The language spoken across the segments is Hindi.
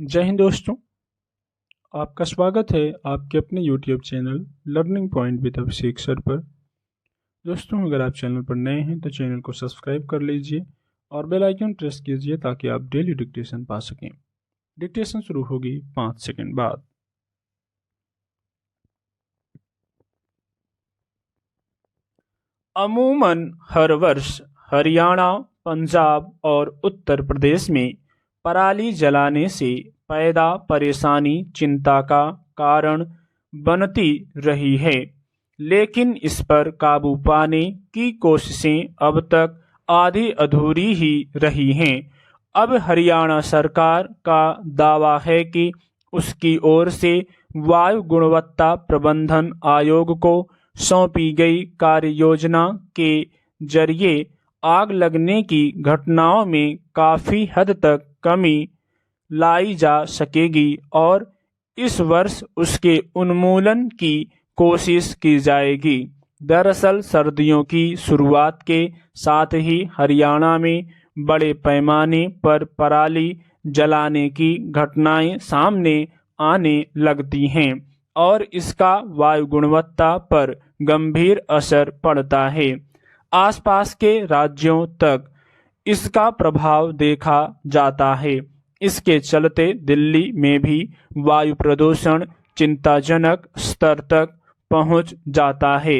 जय हिंद दोस्तों। आपका स्वागत है आपके अपने YouTube channel learning point with Abhishek sir पर। दोस्तों, अगर आप चैनल पर नए हैं तो चैनल को सब्सक्राइब कर लीजिए और बेल आइकन प्रेस कीजिए ताकि आप डेली डिक्टेशन पा सकें। डिक्टेशन शुरू होगी 5 सेकंड बाद। अमूमन हर वर्ष हरियाणा, पंजाब और उत्तर प्रदेश में पराली जलाने से पैदा परेशानी चिंता का कारण बनती रही है, लेकिन इस पर काबू पाने की कोशिशें अब तक आधी अधूरी ही रही हैं। अब हरियाणा सरकार का दावा है कि उसकी ओर से वायु गुणवत्ता प्रबंधन आयोग को सौंपी गई कार्य योजना के जरिए आग लगने की घटनाओं में काफ़ी हद तक कमी लाई जा सकेगी और इस वर्ष उसके उन्मूलन की कोशिश की जाएगी। दरअसल सर्दियों की शुरुआत के साथ ही हरियाणा में बड़े पैमाने पर पराली जलाने की घटनाएं सामने आने लगती हैं और इसका वायु गुणवत्ता पर गंभीर असर पड़ता है। आसपास के राज्यों तक इसका प्रभाव देखा जाता है। इसके चलते दिल्ली में भी वायु प्रदूषण चिंताजनक स्तर तक पहुंच जाता है।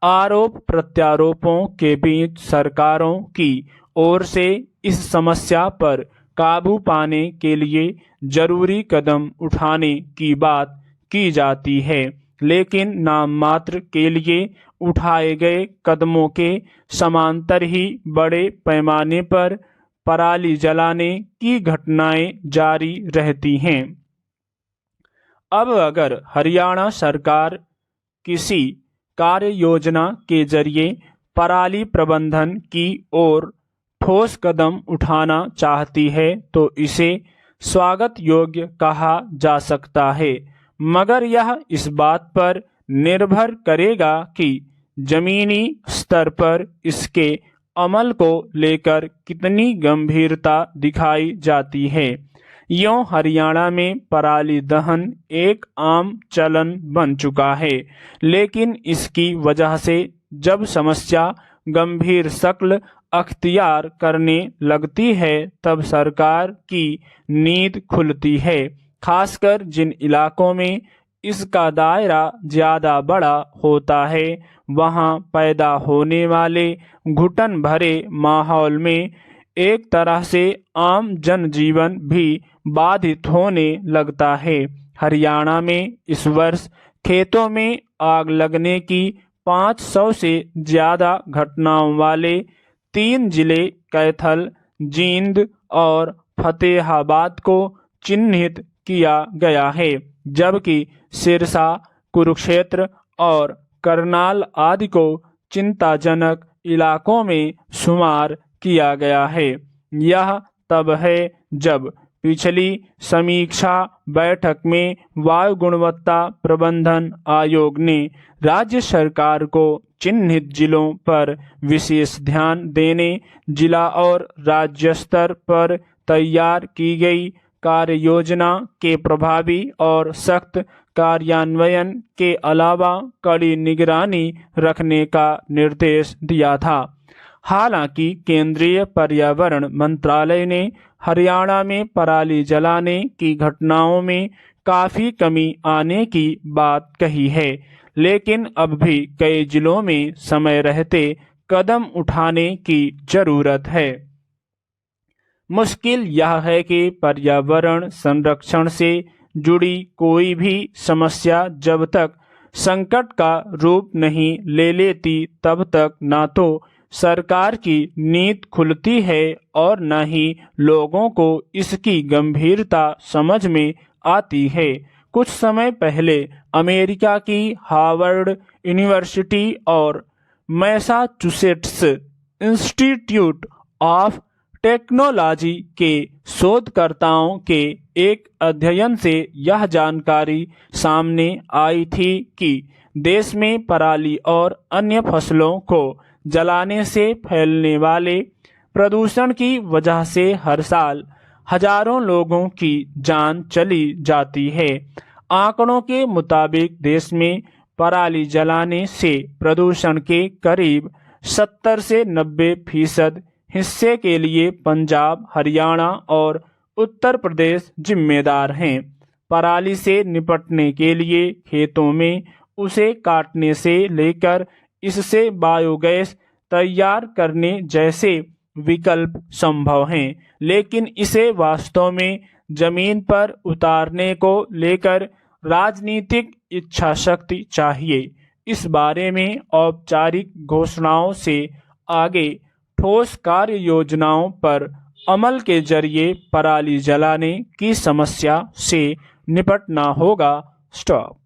आरोप प्रत्यारोपों के बीच सरकारों की ओर से इस समस्या पर काबू पाने के लिए जरूरी कदम उठाने की बात की जाती है, लेकिन नाम मात्र के लिए उठाए गए कदमों के समांतर ही बड़े पैमाने पर पराली जलाने की घटनाएं जारी रहती हैं। अब अगर हरियाणा सरकार किसी कार्य योजना के जरिए पराली प्रबंधन की ओर ठोस कदम उठाना चाहती है तो इसे स्वागत योग्य कहा जा सकता है, मगर यह इस बात पर निर्भर करेगा कि जमीनी स्तर पर इसके अमल को लेकर कितनी गंभीरता दिखाई जाती है। यूं हरियाणा में पराली दहन एक आम चलन बन चुका है, लेकिन इसकी वजह से जब समस्या गंभीर शक्ल अख्तियार करने लगती है तब सरकार की नींद खुलती है। खासकर जिन इलाकों में इसका दायरा ज्यादा बड़ा होता है, वहां पैदा होने वाले घुटन भरे माहौल में एक तरह से आम जनजीवन भी बाधित होने लगता है। हरियाणा में इस वर्ष खेतों में आग लगने की 500 से ज्यादा घटनाओं वाले 3 जिले कैथल, जींद और फतेहाबाद को चिन्हित किया गया है, जबकि सिरसा, कुरुक्षेत्र और करनाल आदि को चिंताजनक इलाकों में शुमार किया गया है। यह तब है जब पिछली समीक्षा बैठक में वायु गुणवत्ता प्रबंधन आयोग ने राज्य सरकार को चिन्हित जिलों पर विशेष ध्यान देने, जिला और राज्य स्तर पर तैयार की गई कार्य योजना के प्रभावी और सख्त कार्यान्वयन के अलावा कड़ी निगरानी रखने का निर्देश दिया था। हालांकि केंद्रीय पर्यावरण मंत्रालय ने हरियाणा में पराली जलाने की घटनाओं में काफी कमी आने की बात कही है, लेकिन अब भी कई जिलों में समय रहते कदम उठाने की जरूरत है। मुश्किल यह है कि पर्यावरण संरक्षण से जुड़ी कोई भी समस्या जब तक संकट का रूप नहीं ले लेती तब तक ना तो सरकार की नींद खुलती है और न ही लोगों को इसकी गंभीरता समझ में आती है। कुछ समय पहले अमेरिका की हार्वर्ड यूनिवर्सिटी और मैसाचुसेट्स इंस्टीट्यूट ऑफ टेक्नोलॉजी के शोधकर्ताओं के एक अध्ययन से यह जानकारी सामने आई थी कि देश में पराली और अन्य फसलों को जलाने से फैलने वाले प्रदूषण की वजह से हर साल हजारों लोगों की जान चली जाती है। आंकड़ों के मुताबिक देश में पराली जलाने से प्रदूषण के करीब 70 से 90% हिस्से के लिए पंजाब, हरियाणा और उत्तर प्रदेश जिम्मेदार हैं। पराली से निपटने के लिए खेतों में उसे काटने से लेकर इससे बायोगैस तैयार करने जैसे विकल्प संभव हैं, लेकिन इसे वास्तव में जमीन पर उतारने को लेकर राजनीतिक इच्छा शक्ति चाहिए। इस बारे में औपचारिक घोषणाओं से आगे ठोस कार्य योजनाओं पर अमल के जरिए पराली जलाने की समस्या से निपटना होगा। स्टॉप।